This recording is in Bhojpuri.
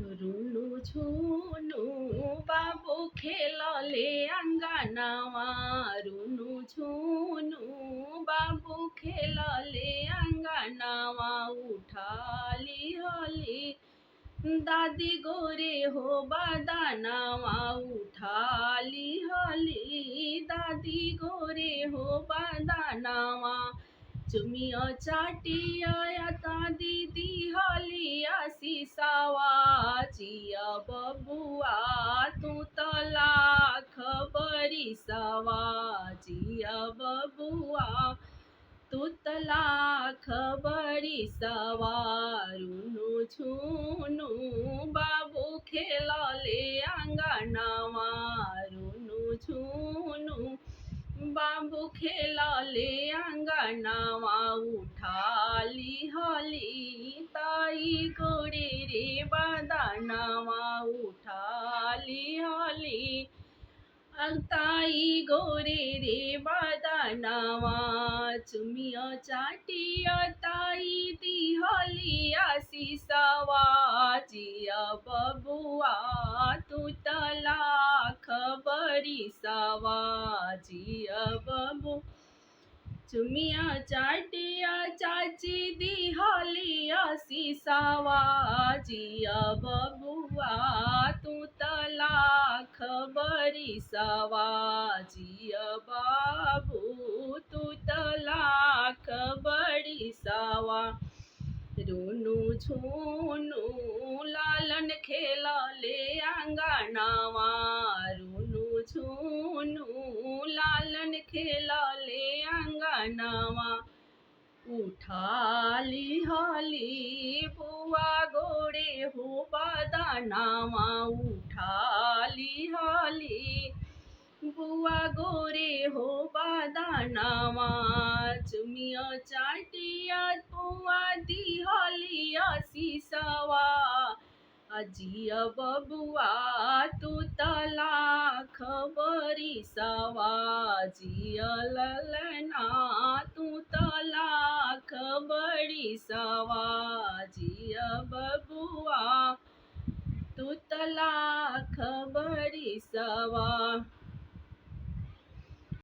रुनु झुनु बाबू खेलले अङ्गनामा। रुनु झुनु बाबू खेलले अङ्गनामा। उठाली हली दादी गोरे हो बदनामा। उठाली हली दादी गोरे हो बदनामा। चुमिया चाटिया दीदी हलिया सीसावा। जिया बबुआ तू तो लाख बरिसवा। जिया बबुआ तू तो लाख बरिसवा। रुनु झुनु बाबू खेलले अङ्गनामा। रुनु झुनु बाबू खेलले अङ्गनामा। उठाली हली ताई गोरे रे बदनामा। उठाली हली ताई गोरे रे बदनामा। चुमिया चाटिया ताई दी हलिया सीसावा। जिया बबुआ तू तो लाख बरिसवा। जिया बबू चुमिया चाटिया चाची दी हलिया सीसावा। जिया बबुआ तू तो लाख बरिसवा। जिया बाबू तू तो लाख बरिसवा। रुनु झुनु लालन खेलले अङ्गनामा। रुनु झुनु लालन खेलले अङ्गनामा। उठाली हली बुआ गोरे हो बदनामा। उठाली हली बुआ गोरे हो बदनामा। चुमिया चाटिया बुआ दी हलिया सीसावा। जिया बबुआ तू तो लाख बरिसवा। जिया ललना तू तो लाख बरिसवा। जिया बबुआ तू तो लाख बरिसवा।